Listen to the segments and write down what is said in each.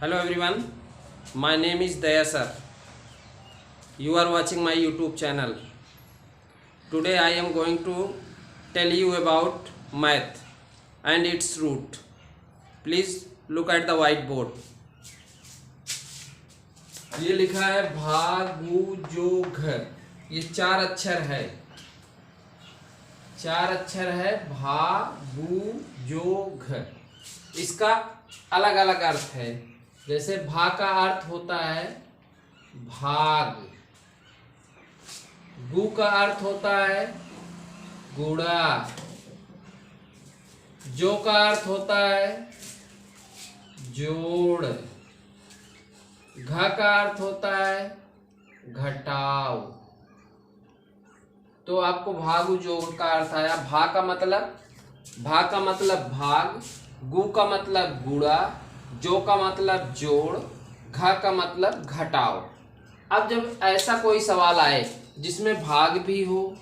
Hello everyone, my name is Daya sir. You are watching my YouTube channel. Today I am going to tell you about math and its root. Please look at the whiteboard. ये लिखा है भागुजोघ। ये चार अक्षर है, भागुजोघ। इसका अलग अलग अर्थ है। जैसे भा का अर्थ होता है भाग, गु का अर्थ होता है गुड़ा, जो का अर्थ होता है जोड़, घ का अर्थ होता है घटाव। तो आपको भागु जोग का अर्थ आया। भा का मतलब भाग, गु का मतलब गुड़ा, जो का मतलब जोड़, घ का मतलब घटाव। अब जब ऐसा कोई सवाल आए जिसमें भाग भी हो,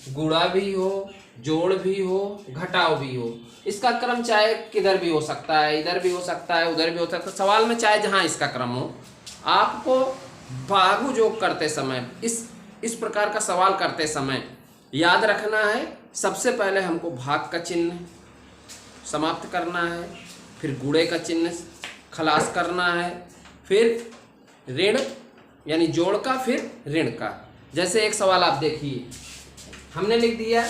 गुणा भी हो, जोड़ भी हो, घटाव भी हो, इसका क्रम चाहे किधर भी हो सकता है, इधर भी हो सकता है, उधर भी हो सकता है। सवाल में चाहे जहां इसका क्रम हो, आपको भागु जोग करते समय इस प्रकार का सवाल करते समय याद रखना है। सबसे पहले हमको भाग का चिन्ह समाप्त करना है, फिर गुणे का चिन्ह खलास करना है, फिर ऋण यानी जोड़ का, फिर ऋण का। जैसे एक सवाल आप देखिए, हमने लिख दिया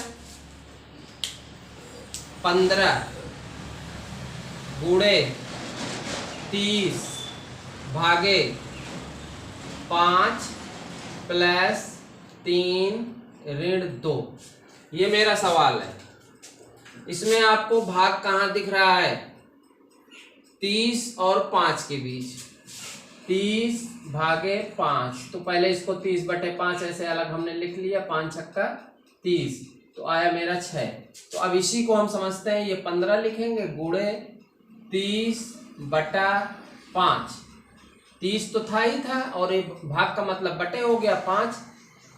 15 गुणे 30 भागे 5 प्लस 3 ऋण 2। ये मेरा सवाल है। इसमें आपको भाग कहाँ दिख रहा है? 30 और 5 के बीच। 30 भागे 5, तो पहले इसको 30/5 ऐसे अलग हमने लिख लिया। 5 छक्का 30, तो आया मेरा 6। तो अब इसी को हम समझते हैं, ये 15 लिखेंगे गुणे 30/5। 30 तो था ही था, और ये भाग का मतलब बटे हो गया 5,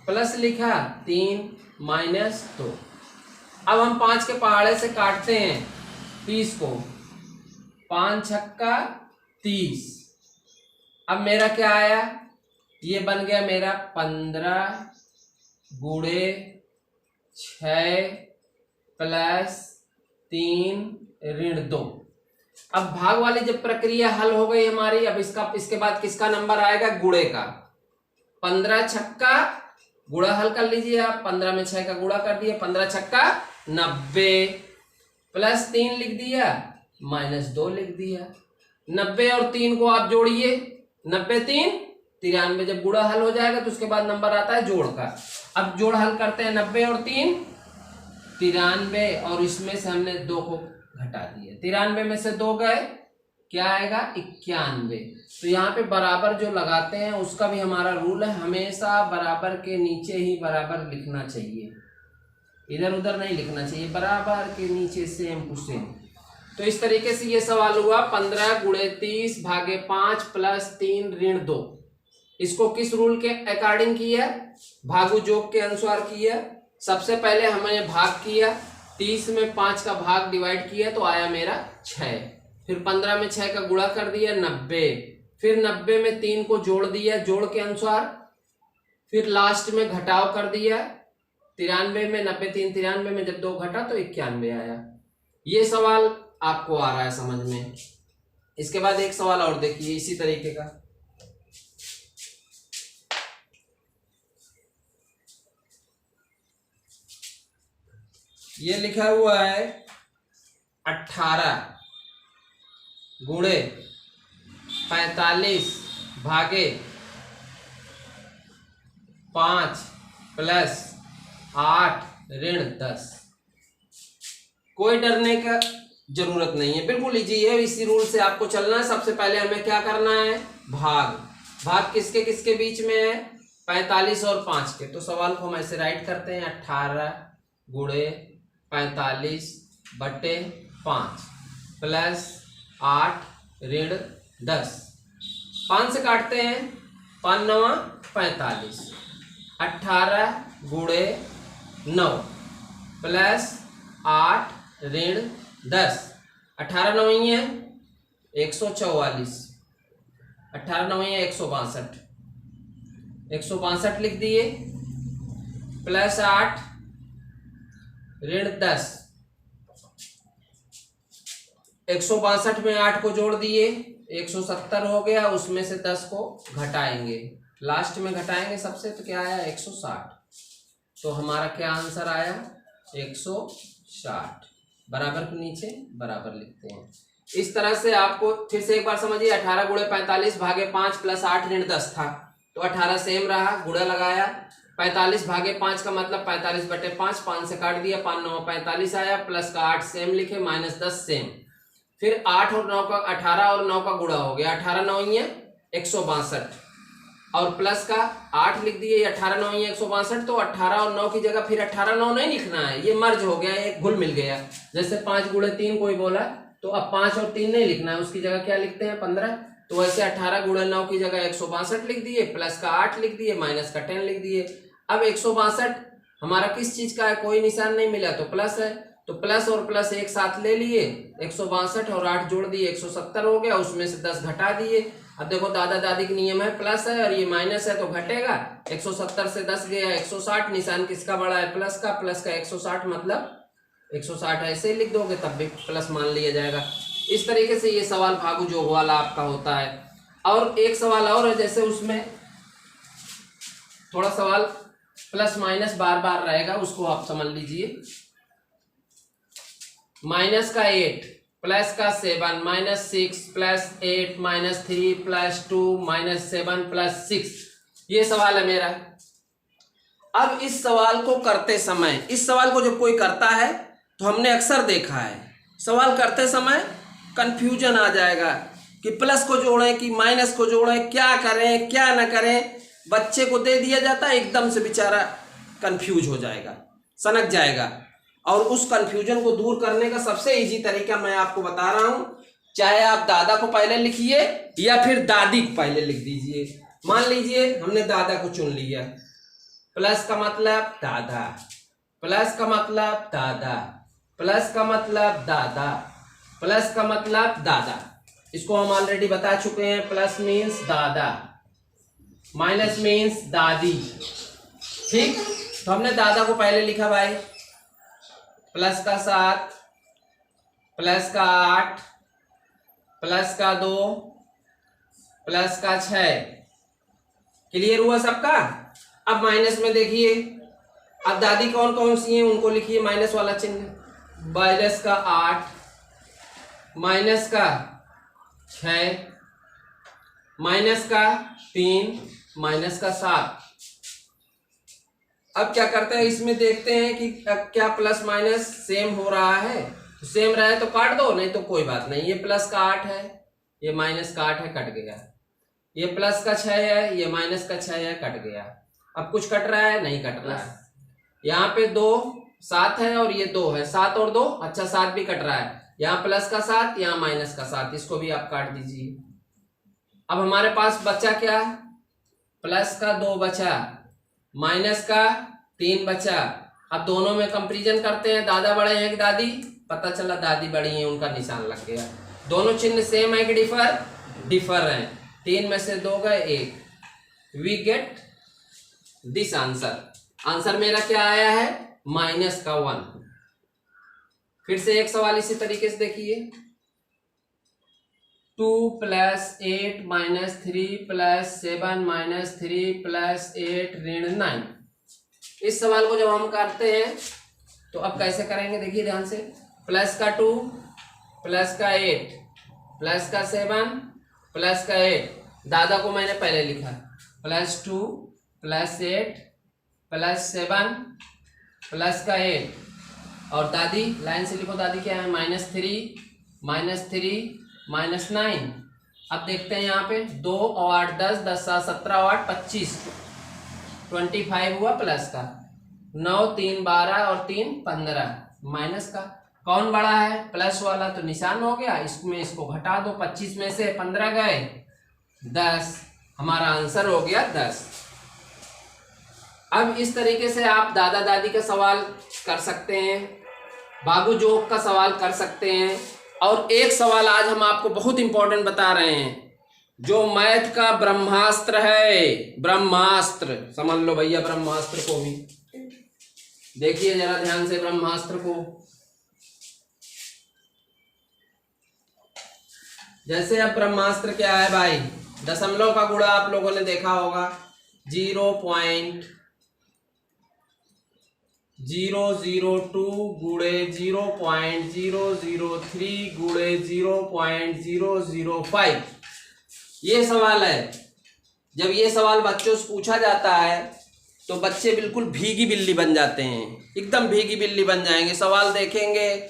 प्लस लिखा 3 माइनस 2। अब हम 5 के पहाड़े से काटते हैं 30 को। 5 छक्का 30। अब मेरा क्या आया? ये बन गया मेरा 15 गुणे 6 प्लस 3 ऋण 2। अब भाग वाली जब प्रक्रिया हल हो गई हमारी, अब इसके बाद किसका नंबर आएगा? गुणे का। 15 छक्का गुणा हल कर लीजिए आप। 15 में 6 का गुणा कर दिया, 15 छक्का 90 प्लस 3 लिख दिया, माइनस 2 लिख दिया। 90 और 3 को आप जोड़िए, 90 3 93। जब गुणा हल हो जाएगा तो उसके बाद नंबर आता है जोड़ का। अब जोड़ हल करते हैं, 90 और 3 93, और इसमें से हमने 2 को घटा दिया। 93 में से 2 गए, क्या आएगा? 91। तो यहाँ पे बराबर जो लगाते हैं उसका भी हमारा रूल है, हमेशा बराबर के नीचे ही बराबर लिखना चाहिए, इधर उधर नहीं लिखना चाहिए, बराबर के नीचे सेम टू सेम। तो इस तरीके से ये सवाल हुआ 15 गुणे 30 भागे 5 प्लस 3 ऋण 2। इसको किस रूल के अकॉर्डिंग किया? भागु जोग के अनुसार किया। सबसे पहले हमने भाग किया, 30 में 5 का भाग डिवाइड किया, तो आया मेरा 6। फिर 15 में 6 का गुणा कर दिया 90, फिर 90 में 3 को जोड़ दिया जोड़ के अनुसार, फिर लास्ट में घटाव कर दिया 93 में। 90 3 93 में जब 2 घटा तो 91 आया। ये सवाल आपको आ रहा है समझ में। इसके बाद एक सवाल और देखिए इसी तरीके का। ये लिखा हुआ है 18 गुणे 45 भागे 5 प्लस 8 ऋण 10। कोई डरने का जरूरत नहीं है, बिल्कुल इजी है। इसी रूल से आपको चलना है। सबसे पहले हमें क्या करना है? भाग किसके किसके बीच में है? 45 और 5 के। तो सवाल को हम ऐसे राइट करते हैं, 18 गुणे 45/5 प्लस 8 ऋण 10। 5 से काटते हैं, 5 9 45। 18 गुणे 9 प्लस 8 ऋण 10। 18 9 है 144। 18 9 है 162, 162 लिख दिए, प्लस 8 ऋण 10, 162 में 8 को जोड़ दिए 170 हो गया, उसमें से 10 को घटाएंगे, लास्ट में घटाएंगे सबसे, तो क्या आया 160। तो हमारा क्या आंसर आया 160। बराबर के नीचे बराबर लिखते हैं। इस तरह से आपको फिर से एक बार समझिए, 18 गुणे 45 भागे 5 प्लस 8 ऋण 10 था, तो 18 सेम रहा, गुणा लगाया, 45 भागे 5 का मतलब 45 बटे 5, 5 से काट दिया, 5 9 45 आया, प्लस का 8 सेम लिखे, माइनस 10 सेम, फिर 8 और 9 का 18 और 9 का गुणा हो गया, 18 9 ही है 162 और प्लस का 8 लिख दिए, 18 9 ही 162, तो 18 और 9 की जगह फिर 18 9 नहीं लिखना है, ये मर्ज हो गया, एक घुल मिल गया। जैसे 5 गुणे 3 कोई बोला तो अब 5 और 3 नहीं लिखना है, उसकी जगह क्या लिखते हैं 15। तो वैसे 18 गुणे 9 की जगह 162 लिख दिए, प्लस का 8 लिख दिए, माइनस का 10 लिख दिए। अब 162 हमारा किस चीज का है, कोई निशान नहीं मिला तो प्लस है, तो प्लस और प्लस एक साथ ले लिए, 162 और 8 जोड़ दिए 170 हो गया, उसमें से 10 घटा दिए। अब देखो दादा दादी का नियम है, प्लस है और ये माइनस है तो घटेगा, 170 से 10 गया 160, निशान किसका बड़ा है प्लस का, प्लस का 160 मतलब 160 ऐसे ही लिख दोगे तब भी प्लस मान लिया जाएगा। इस तरीके से ये सवाल भागु जोग वाला आपका होता है। और एक सवाल और है, जैसे उसमें थोड़ा सवाल प्लस माइनस बार बार रहेगा, उसको आप समझ लीजिए। माइनस का 8 प्लस का 7 minus 6 plus 8 minus 3 plus 2 minus 7 plus 6, ये सवाल है मेरा। अब इस सवाल को करते समय, इस सवाल को जब कोई करता है तो हमने अक्सर देखा है, सवाल करते समय कंफ्यूजन आ जाएगा कि प्लस को जोड़ें कि माइनस को जोड़ें, क्या करें क्या ना करें। बच्चे को दे दिया जाता है, एकदम से बेचारा कंफ्यूज हो जाएगा, सनक जाएगा। और उस कंफ्यूजन को दूर करने का सबसे इजी तरीका मैं आपको बता रहा हूं, चाहे आप दादा को पहले लिखिए या फिर दादी को पहले लिख दीजिए। मान लीजिए हमने दादा को चुन लिया, प्लस का मतलब दादा, प्लस का मतलब दादा, प्लस का मतलब दादा, प्लस का मतलब दादा, इसको हम ऑलरेडी बता चुके हैं। प्लस मीन्स दादा, माइनस मीन्स दादी, ठीक। तो हमने दादा को पहले लिखा भाई, प्लस का 7 प्लस का 8 प्लस का 2 प्लस का 6, क्लियर हुआ सबका। अब माइनस में देखिए, अब दादी कौन कौन सी हैं उनको लिखिए माइनस वाला चिन्ह, माइनस का 8 माइनस का 6 माइनस का 3 माइनस का 7। अब क्या करते हैं, इसमें देखते हैं कि क्या प्लस माइनस सेम हो रहा है, तो सेम रहे तो काट दो, नहीं तो कोई बात नहीं। ये प्लस का 8 है, ये माइनस का 8 है, कट गया। ये प्लस का 6 है, ये माइनस का 6 है, कट गया। अब कुछ कट रहा है, नहीं कट रहा है। यहाँ पे 2 7 है और ये 2 है, 7 और 2 अच्छा 7 भी कट रहा है। यहाँ प्लस का 7, यहाँ माइनस का 7, इसको भी आप काट दीजिए। अब हमारे पास बचा क्या, प्लस का 2 बचा, माइनस का 3 बचा। अब दोनों में कंपैरिजन करते हैं, दादा बड़े हैं कि दादी, पता चला दादी बड़ी हैं, उनका निशान लग गया। दोनों चिन्ह सेम है कि डिफर, डिफर हैं। 3 में से 2 गए 1, we get this answer. Answer मेरा क्या आया है, माइनस का 1। फिर से एक सवाल इसी तरीके से देखिए, 2 plus 8 minus 3 plus 7 minus 3 plus 8 ऋण 9। इस सवाल को जब हम करते हैं तो अब कैसे करेंगे, देखिए ध्यान से। प्लस का 2 प्लस का 8 प्लस का 7 प्लस का 8, दादा को मैंने पहले लिखा, प्लस 2 प्लस 8 प्लस 7 प्लस का 8, और दादी लाइन से लिखो, दादी क्या है, माइनस 3 माइनस 9। अब देखते हैं यहाँ पे 2 और 8 10, 10 7 17 और 8 25, 25 हुआ प्लस का, 9 3 12 और 3 15 माइनस का। कौन बड़ा है, प्लस वाला, तो निशान हो गया, इसमें इसको घटा दो, 25 में से 15 गए 10, हमारा आंसर हो गया 10। अब इस तरीके से आप दादा दादी का सवाल कर सकते हैं, भागु जोग का सवाल कर सकते हैं। और एक सवाल आज हम आपको बहुत इंपॉर्टेंट बता रहे हैं, जो मैथ का ब्रह्मास्त्र है, ब्रह्मास्त्र समझ लो भैया, ब्रह्मास्त्र को भी देखिए जरा ध्यान से। ब्रह्मास्त्र को जैसे अब ब्रह्मास्त्र क्या है भाई, दशमलव का गुणा आप लोगों ने देखा होगा 0.002 गुणे 0.003 गुणे 0.005। ये सवाल है। जब ये सवाल बच्चों से पूछा जाता है तो बच्चे बिल्कुल भीगी बिल्ली बन जाते हैं, एकदम भीगी बिल्ली बन जाएंगे। सवाल देखेंगे,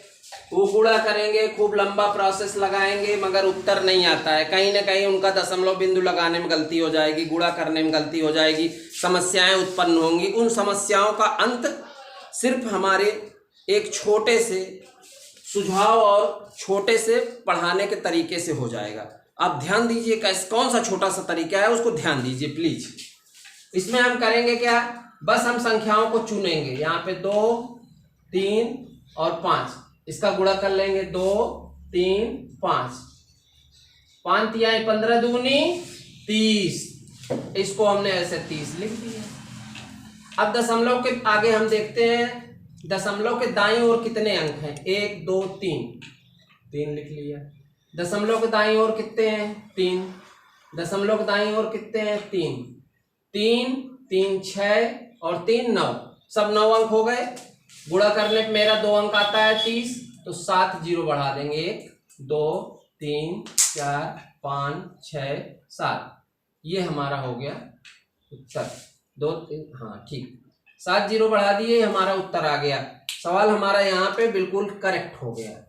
वो गुणा करेंगे, खूब लंबा प्रोसेस लगाएंगे, मगर उत्तर नहीं आता है। कहीं ना कहीं उनका दशमलव बिंदु लगाने में गलती हो जाएगी, गुणा करने में गलती हो जाएगी, समस्याएं उत्पन्न होंगी। उन समस्याओं का अंत सिर्फ हमारे एक छोटे से सुझाव और छोटे से पढ़ाने के तरीके से हो जाएगा। आप ध्यान दीजिए, कौन सा छोटा सा तरीका है उसको ध्यान दीजिए प्लीज। इसमें हम करेंगे क्या, बस हम संख्याओं को चुनेंगे। यहाँ पे 2, 3 और 5, इसका गुणा कर लेंगे। 2, 3, 5, 5 तिहाई 15 दूनी 30, इसको हमने ऐसे 30 लिख दिया। अब दशमलव के आगे हम देखते हैं दशमलव के दाईं ओर कितने अंक हैं। 1, 2, 3 लिख लिया। दशमलव के दाईं ओर कितने हैं, 3। दशमलव के दाईं ओर कितने हैं, 3, 3, 6 और 3, 9, सब 9 अंक हो गए। गुणा करने पे मेरा 2 अंक आता है 30, तो 7 जीरो बढ़ा देंगे। 1, 2, 3, 4, 5, 6, 7, ये हमारा हो गया उत्तर। 2, 3, हाँ ठीक, 7 जीरो बढ़ा दिए, हमारा उत्तर आ गया। सवाल हमारा यहाँ पे बिल्कुल करेक्ट हो गया।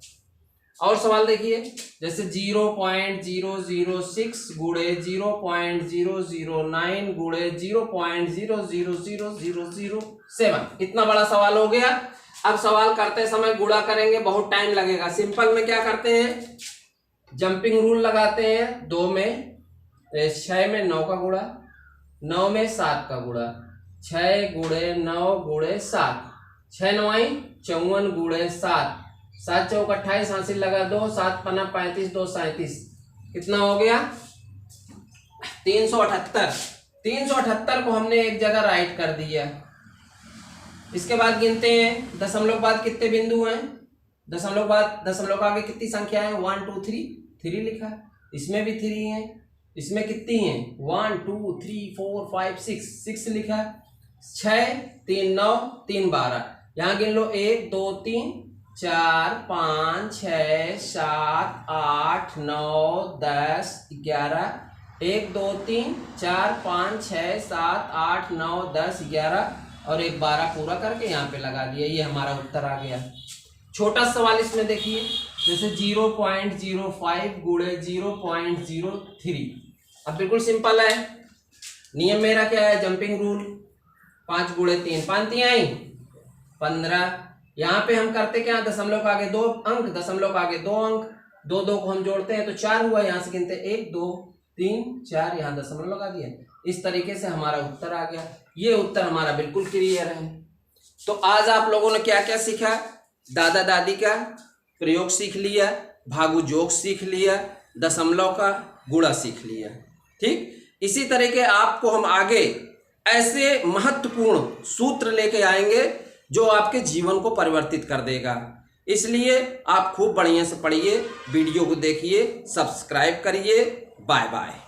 और सवाल देखिए, जैसे 0.006 गुणे 0.009 गुणे 0.00007, इतना बड़ा सवाल हो गया। अब सवाल करते समय गुणा करेंगे, बहुत टाइम लगेगा। सिंपल में क्या करते हैं, जंपिंग रूल लगाते हैं। 2 में 6 में 9 का गुणा, 9 में 7 का गुणा, 6 गुणे 9 गुणे 7, 6 9 54 गुणे 7, 7 चौक 28, हासिल लगा 2, 7 पन्ना 35, 2 37, कितना हो गया 378। 378 को हमने एक जगह राइट कर दिया। इसके बाद गिनते हैं, दशमलव के बाद कितने बिंदु हैं, दशमलव के आगे कितनी संख्या है, 1 2 3 लिखा। इसमें भी 3 है, इसमें कितनी है, 1 2 3 4 5 6 लिखा। 6 3 9 3 12, यहाँ गिन लो 1 2 3 4 5 6 7 8 9 10 11, 1 2 3 4 5 6 7 8 9 10 11 और एक 12 पूरा करके यहाँ पे लगा दिया। ये हमारा उत्तर आ गया। छोटा सवाल इसमें देखिए, जैसे 0.05 गुणे 0.03। अब बिल्कुल सिंपल है, नियम मेरा क्या है, जंपिंग रूल। 5 गुणे 3, 5 तिहाई 15। यहाँ पे हम करते क्या, दशमलव के आगे 2 अंक, दशमलव के आगे 2 अंक, 2 2 को हम जोड़ते हैं तो 4 हुआ। यहाँ से गिनते 1 2 3 4, यहाँ दशमलव लगा दिया। इस तरीके से हमारा उत्तर आ गया। ये उत्तर हमारा बिल्कुल क्लियर है। तो आज आप लोगों ने क्या क्या सीखा, दादा दादी का प्रयोग सीख लिया, भागु जोक सीख लिया, दशमलव का गुणा सीख लिया। ठीक, इसी तरीके आपको हम आगे ऐसे महत्वपूर्ण सूत्र लेके आएंगे जो आपके जीवन को परिवर्तित कर देगा। इसलिए आप खूब बढ़िया से पढ़िए, वीडियो को देखिए, सब्सक्राइब करिए। Bye bye.